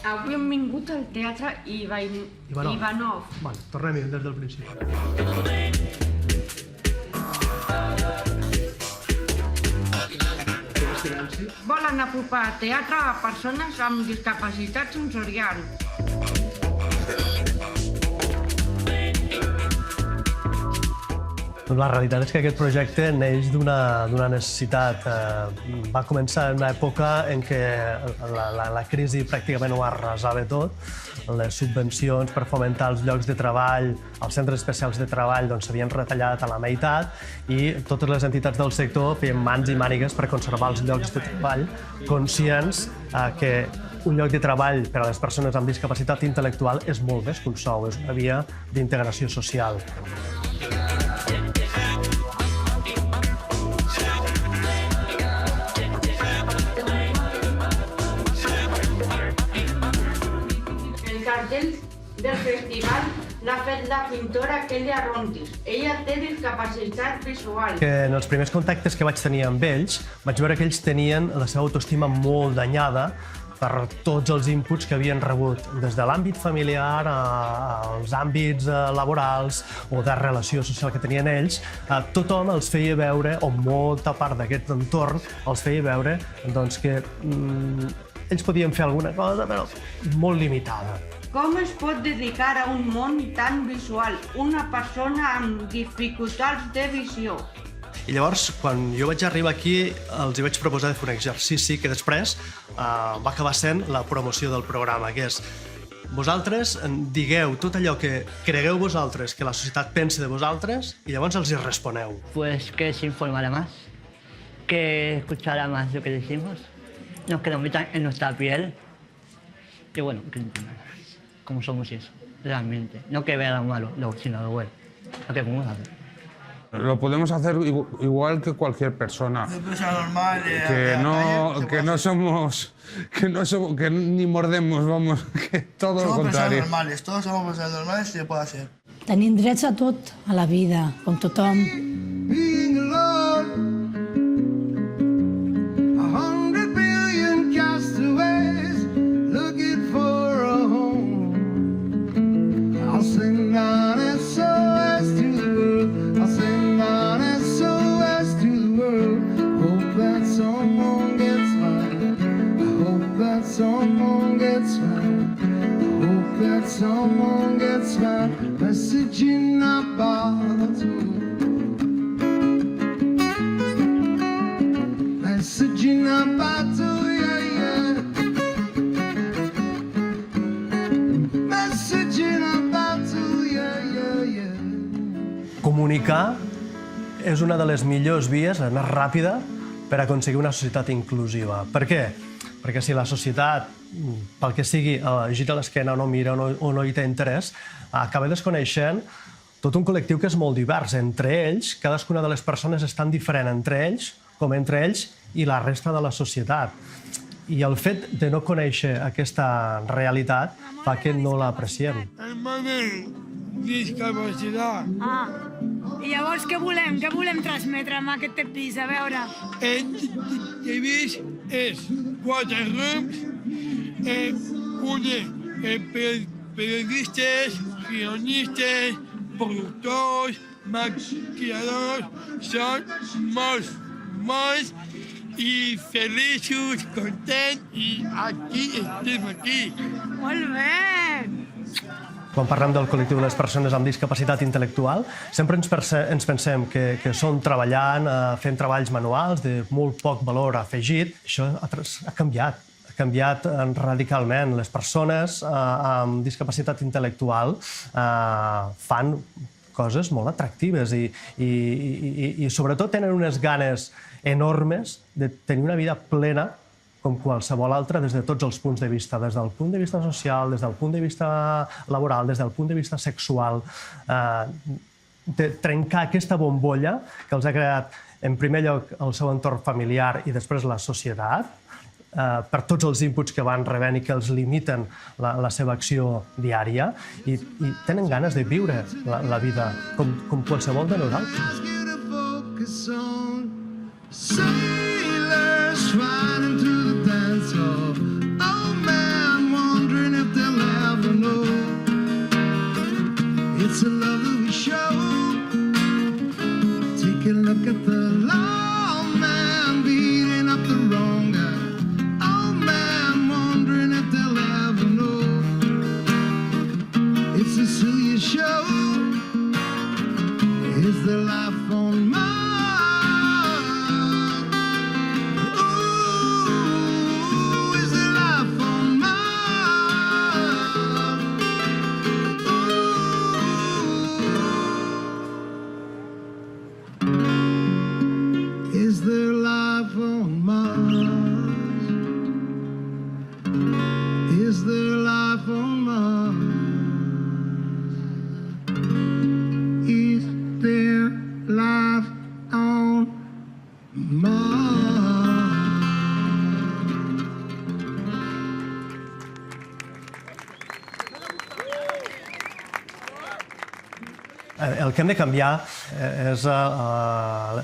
Avui hem vingut al Teatre Ivanov. Vale, tornem-hi des del principi. Volen apropar el teatre a persones amb discapacitat sensorial. La realitat és que aquest projecte neix d'una necessitat. Va començar en una època en què la crisi pràcticament ho arrasava tot. Les subvencions per fomentar els llocs de treball, els centres especials de treball, s'havien retallat a la meitat i totes les entitats del sector feien mans i mànigues per conservar els llocs de treball, conscients que un lloc de treball per a les persones amb discapacitat intel·lectual és molt més que un sou, és una via d'integració social. El cartell del festival l'ha fet la pintora Kelia Rontis. Ella té discapacitat visual. En els primers contactes que vaig tenir amb ells, vaig veure que ells tenien la seva autoestima molt danyada per tots els inputs que havien rebut, des de l'àmbit familiar als àmbits laborals o de relació social que tenien ells. Tothom els feia veure, o molta part d'aquest entorn, els feia veure que ells podien fer alguna cosa, però molt limitada. Com es pot dedicar a un món tan visual una persona amb dificultats de visió? I llavors, quan jo vaig arribar aquí, els hi vaig proposar de fer un exercici que després va acabar sent la promoció del programa, que és vosaltres digueu tot allò que cregueu vosaltres que la societat pensa de vosaltres i llavors els hi responeu. Pues que se informara más, que escuchara más lo que decimos, que nos metan en nuestra piel y bueno, que entiendan cómo somos y eso, realmente. No que vea lo malo, sino lo bueno, lo que podemos hacer. Lo podemos hacer igual que cualquier persona. Que no somos, que ni mordemos, vamos, que todo lo contrario. Somos personas normales, todos somos personas normales y se puede hacer. Tenim drets a tot, a la vida, com tothom. Someone gets my message in a bottle. Message in a bottle, yeah, yeah. Message in a bottle, yeah, yeah, yeah. Comunicar és una de les millors vies, la més ràpida, per aconseguir una societat inclusiva. Per què? Perquè si la societat, pel que sigui, gira l'esquena o no mira o no hi té interès, acaba desconeixent tot un col·lectiu que és molt divers. Entre ells, cadascuna de les persones és tan diferent entre ells com entre ells i la resta de la societat. I el fet de no conèixer aquesta realitat fa que no l'apreciem. Discapacitat. I llavors què volem transmetre amb aquest pis? A veure... El pis és 4 grups, periodistes, guionistes, productors, maquilladors, són molts i feliços, contents i estem aquí. Molt bé! Quan parlem del col·lectiu de les persones amb discapacitat intel·lectual, sempre ens pensem que són treballant, fent treballs manuals de molt poc valor afegit. Això ha canviat radicalment. Les persones amb discapacitat intel·lectual fan coses molt atractives i sobretot tenen unes ganes enormes de tenir una vida plena com qualsevol altra des de tots els punts de vista, des del punt de vista social, des del punt de vista laboral, des del punt de vista sexual, de trencar aquesta bombolla que els ha creat en primer lloc el seu entorn familiar i després la societat, per tots els inputs que van rebent i que els limiten la seva acció diària i tenen ganes de viure la vida com qualsevol de nosaltres. Sailors riding through the dance hall. El que hem de canviar és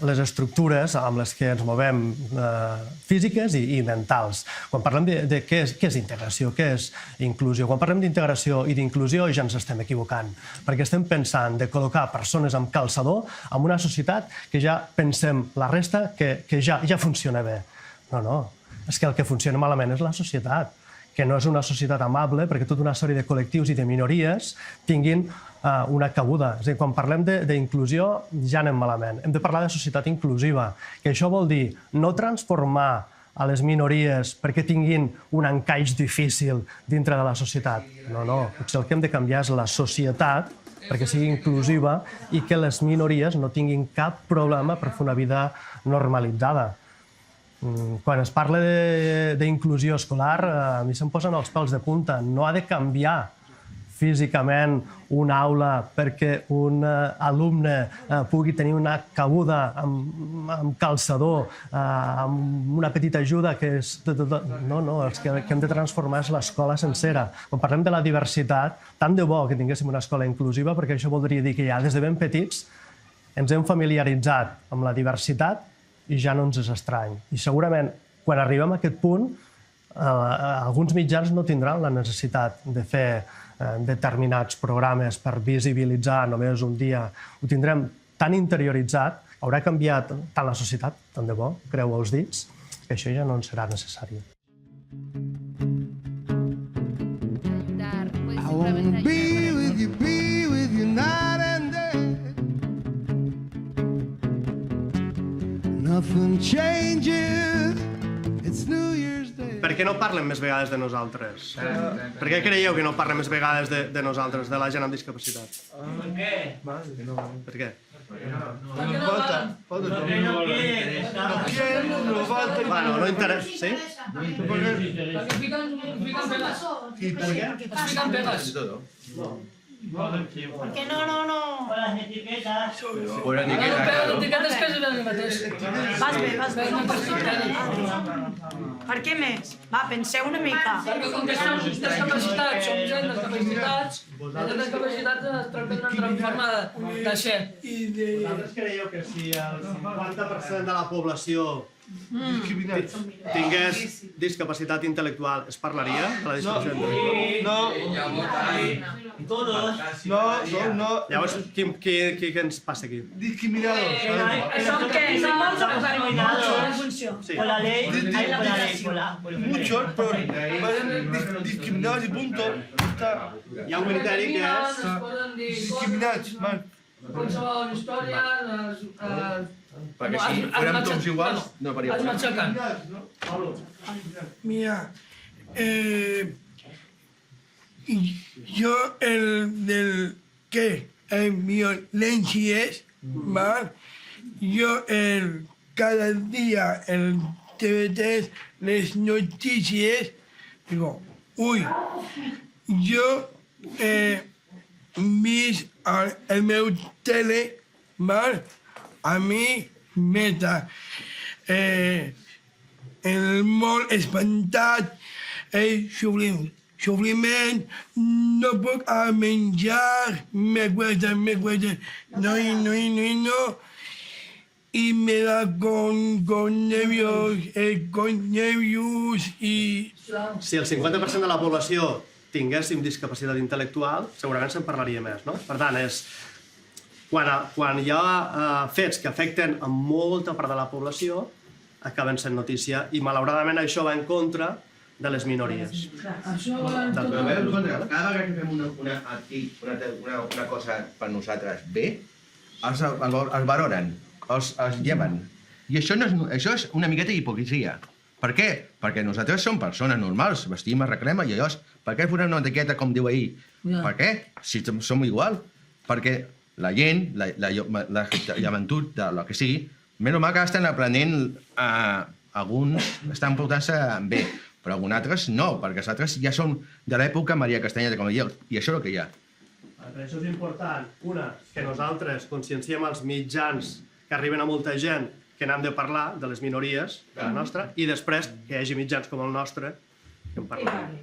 les estructures amb les que ens movem físiques i mentals. Quan parlem de què és integració, què és inclusió, quan parlem d'integració i d'inclusió ja ens estem equivocant, perquè estem pensant de col·locar persones amb calçador en una societat que ja pensem la resta que ja funciona bé. No, és que el que funciona malament és la societat, que no és una societat amable perquè tota una sèrie de col·lectius i de minories tinguin una cabuda. És a dir, quan parlem d'inclusió ja anem malament. Hem de parlar de societat inclusiva, que això vol dir no transformar a les minories perquè tinguin un encaix difícil dintre de la societat. No. Potser el que hem de canviar és la societat perquè sigui inclusiva i que les minories no tinguin cap problema per fer una vida normalitzada. Quan es parla d'inclusió escolar, a mi se'm posen els pèls de punta. No ha de canviar físicament una aula perquè un alumne pugui tenir una cabuda amb calçador, amb una petita ajuda que és... No, el que hem de transformar és l'escola sencera. Quan parlem de la diversitat, tant de bo que tinguéssim una escola inclusiva, perquè això voldria dir que ja des de ben petits ens hem familiaritzat amb la diversitat i ja no ens és estrany. I segurament, quan arribem a aquest punt, alguns mitjans no tindran la necessitat de fer determinats programes per visibilitzar només un dia. Ho tindrem tan interioritzat, haurà canviat tant la societat, tant de bo, creu els dits, que això ja no ens serà necessari. I wanna be with you night and day. Nothing changes, it's New Year's Day. Per què no parlen més vegades de nosaltres? Per què creieu que no parlen més vegades de nosaltres, de la gent amb discapacitat? Per què? Per què? Bueno, no interessa... Sí? Perquè no. Les etiquetes. Etiquetes que és el mateix. Vas bé. Per què més? Va, penseu una mica. Perquè com que som discapacitats, som gent discapacitats, la gent discapacitat es tracta d'una forma de ser. Vosaltres creieu que si el 50% de la població tingués discapacitat intel·lectual, es parlaria de la discapacitat intel·lectual? No. Llavors, què ens passa aquí? Discriminados. Som què? Som molts Discriminados. Sí. Por la ley, hay por la ley. Muchos, pero discriminados y punto. Hi ha un criteri que és... Es poden dir Discriminats, man. qualsevol història, perquè si fórem tots iguals, no faria es matxaquen. Mira, yo del que en violencias, ¿vale? Yo cada día el TV3, las noticias, digo, uy, yo mis el meu tele, ¿vale? A mi meta el molt espantat, sofriment, no puc a menjar, me cuesta, no, y me da con nervios y... Si el 50% de la població tinguéssim discapacitat intel·lectual, segurament se'n parlaria més, no? Per tant, quan hi ha fets que afecten a molta part de la població, acaben sent notícia, i malauradament això va en contra de les minories. Però veus, cada vegada que fem una cosa per nosaltres bé, els valoren, els lleven. I això és una miqueta d'hipocresia. Per què? Perquè nosaltres som persones normals, vestim, arreglem, i llavors, per què posem una etiqueta com diu ahir? Per què? Si som igual. Perquè la gent, la joventut, del que sigui, menys mal que estan aprenent, alguns estan portant-se bé, però alguns altres no, perquè els altres ja són de l'època Maria Castanyeda, com dieu, i això és el que hi ha. Per això és important, una, que nosaltres conscienciem els mitjans que arriben a molta gent que n'hem de parlar, de les minories, de la nostra, i després que hi hagi mitjans com el nostre que en parlem.